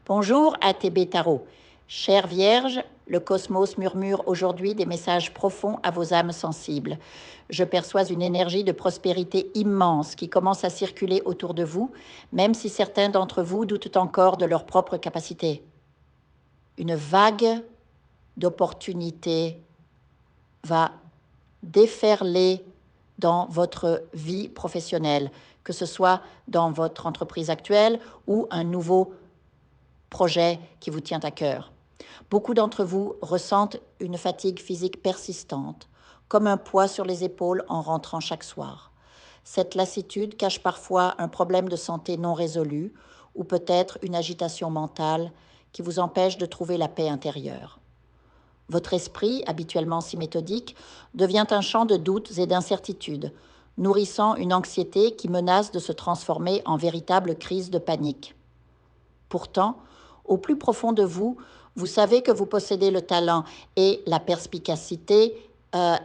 Bonjour ATB Tarot. Chère Vierge, le cosmos murmure aujourd'hui des messages profonds à vos âmes sensibles. Je perçois une énergie de prospérité immense qui commence à circuler autour de vous, même si certains d'entre vous doutent encore de leur propre capacité. Une vague d'opportunités va déferler dans votre vie professionnelle, que ce soit dans votre entreprise actuelle ou un nouveau projet qui vous tient à cœur. Beaucoup d'entre vous ressentent une fatigue physique persistante, comme un poids sur les épaules en rentrant chaque soir. Cette lassitude cache parfois un problème de santé non résolu ou peut-être une agitation mentale qui vous empêche de trouver la paix intérieure. Votre esprit, habituellement si méthodique, devient un champ de doutes et d'incertitudes, nourrissant une anxiété qui menace de se transformer en véritable crise de panique. Pourtant, au plus profond de vous, vous savez que vous possédez le talent et la perspicacité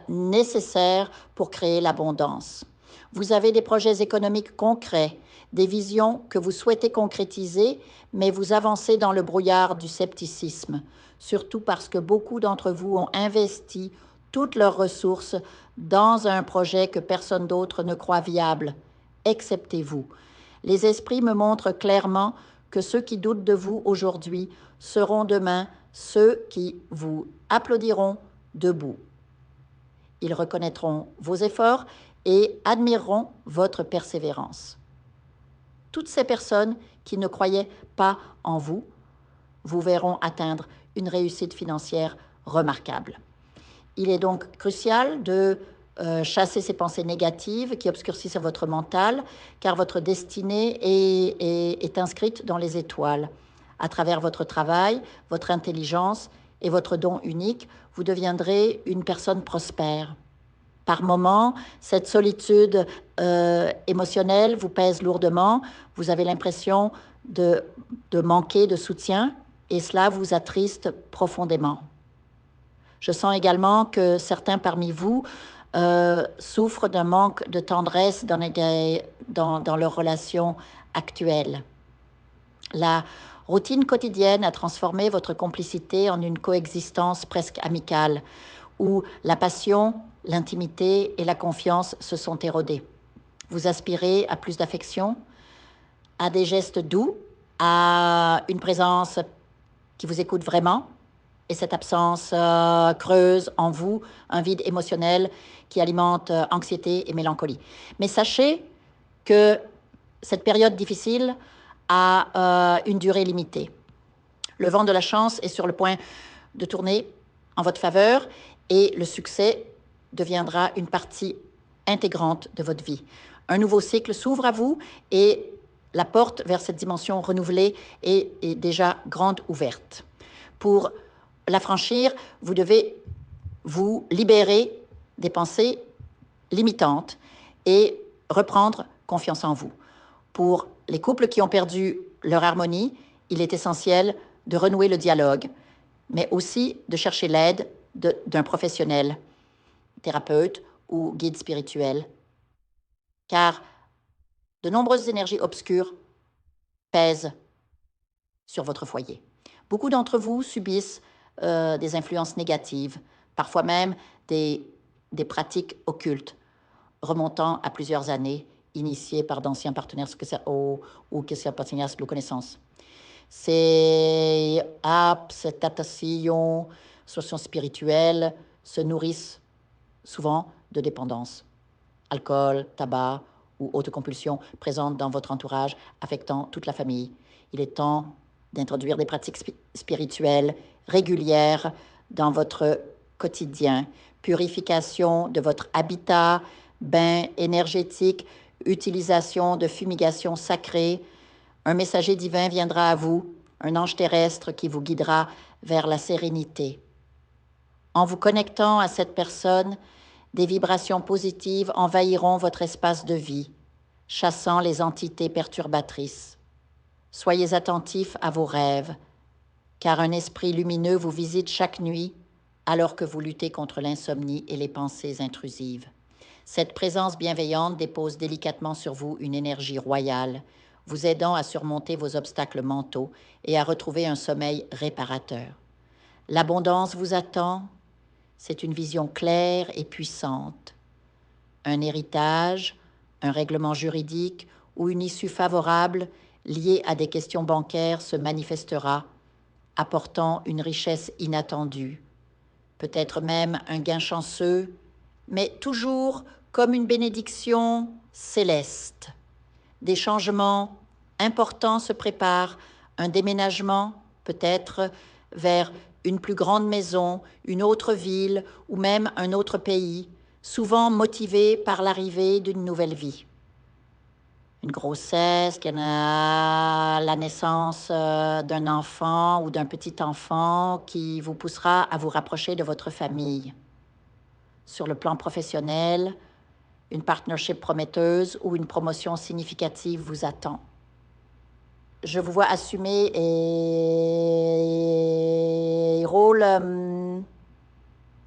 nécessaires pour créer l'abondance. Vous avez des projets économiques concrets, des visions que vous souhaitez concrétiser, mais vous avancez dans le brouillard du scepticisme, surtout parce que beaucoup d'entre vous ont investi toutes leurs ressources dans un projet que personne d'autre ne croit viable, excepté vous. Les esprits me montrent clairement que ceux qui doutent de vous aujourd'hui seront demain ceux qui vous applaudiront debout. Ils reconnaîtront vos efforts et admireront votre persévérance. Toutes ces personnes qui ne croyaient pas en vous vous verront atteindre une réussite financière remarquable. Il est donc crucial de chasser ces pensées négatives qui obscurcissent votre mental, car votre destinée est inscrite dans les étoiles. À travers votre travail, votre intelligence et votre don unique, vous deviendrez une personne prospère. Par moments, cette solitude émotionnelle vous pèse lourdement, vous avez l'impression de manquer de soutien et cela vous attriste profondément. Je sens également que certains parmi vous souffrent d'un manque de tendresse dans leurs relations actuelles. La routine quotidienne a transformé votre complicité en une coexistence presque amicale, où la passion, l'intimité et la confiance se sont érodées. Vous aspirez à plus d'affection, à des gestes doux, à une présence qui vous écoute vraiment, et cette absence creuse en vous un vide émotionnel qui alimente anxiété et mélancolie. Mais sachez que cette période difficile a une durée limitée. Le vent de la chance est sur le point de tourner en votre faveur et le succès deviendra une partie intégrante de votre vie. Un nouveau cycle s'ouvre à vous et la porte vers cette dimension renouvelée est déjà grande ouverte. Pour la franchir, vous devez vous libérer des pensées limitantes et reprendre confiance en vous. Pour les couples qui ont perdu leur harmonie, il est essentiel de renouer le dialogue, mais aussi de chercher l'aide d'un professionnel, thérapeute ou guide spirituel, car de nombreuses énergies obscures pèsent sur votre foyer. Beaucoup d'entre vous subissent des influences négatives, parfois même des pratiques occultes, remontant à plusieurs années, initiées par d'anciens partenaires ou que ces partenaires de connaissance. Ces apps, cette attachation, associations spirituelles se nourrissent souvent de dépendance. Alcool, tabac ou autres compulsions présentes dans votre entourage, affectant toute la famille. Il est temps d'introduire des pratiques spirituelles régulières dans votre quotidien. Purification de votre habitat, bain énergétique, utilisation de fumigation sacrée. Un messager divin viendra à vous, un ange terrestre qui vous guidera vers la sérénité. En vous connectant à cette personne, des vibrations positives envahiront votre espace de vie, chassant les entités perturbatrices. Soyez attentifs à vos rêves, car un esprit lumineux vous visite chaque nuit alors que vous luttez contre l'insomnie et les pensées intrusives. Cette présence bienveillante dépose délicatement sur vous une énergie royale, vous aidant à surmonter vos obstacles mentaux et à retrouver un sommeil réparateur. L'abondance vous attend, c'est une vision claire et puissante. Un héritage, un règlement juridique ou une issue favorable liée à des questions bancaires se manifestera, apportant une richesse inattendue, peut-être même un gain chanceux, mais toujours comme une bénédiction céleste. Des changements importants se préparent, un déménagement peut-être vers une plus grande maison, une autre ville ou même un autre pays, souvent motivé par l'arrivée d'une nouvelle vie. Une grossesse, la naissance d'un enfant ou d'un petit enfant qui vous poussera à vous rapprocher de votre famille. Sur le plan professionnel, une partnership prometteuse ou une promotion significative vous attend. Je vous vois assumer un rôle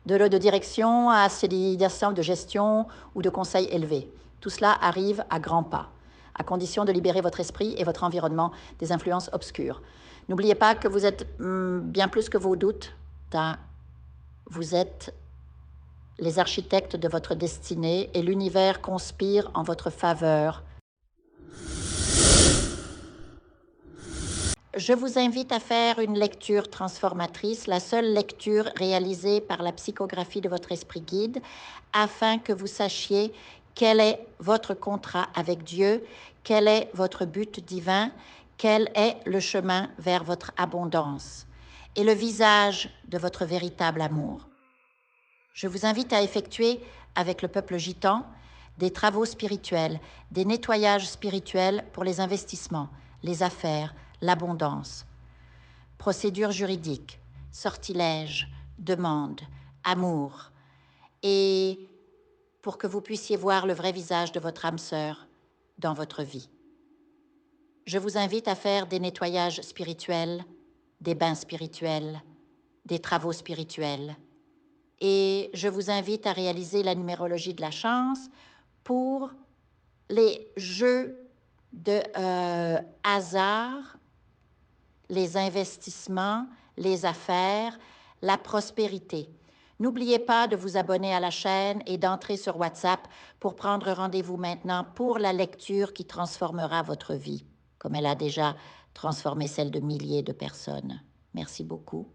de direction à civilisation, de gestion ou de conseil élevé. Tout cela arrive à grands pas, à condition de libérer votre esprit et votre environnement des influences obscures. N'oubliez pas que vous êtes bien plus que vos doutes. Vous êtes les architectes de votre destinée et l'univers conspire en votre faveur. Je vous invite à faire une lecture transformatrice, la seule lecture réalisée par la psychographie de votre esprit guide, afin que vous sachiez quel est votre contrat avec Dieu, quel est votre but divin, quel est le chemin vers votre abondance et le visage de votre véritable amour. Je vous invite à effectuer avec le peuple gitan des travaux spirituels, des nettoyages spirituels pour les investissements, les affaires, l'abondance. Procédures juridiques, sortilèges, demandes, amour. Et pour que vous puissiez voir le vrai visage de votre âme sœur dans votre vie. Je vous invite à faire des nettoyages spirituels, des bains spirituels, des travaux spirituels. Et je vous invite à réaliser la numérologie de la chance pour les jeux de hasard, les investissements, les affaires, la prospérité. N'oubliez pas de vous abonner à la chaîne et d'entrer sur WhatsApp pour prendre rendez-vous maintenant pour la lecture qui transformera votre vie, comme elle a déjà transformé celle de milliers de personnes. Merci beaucoup.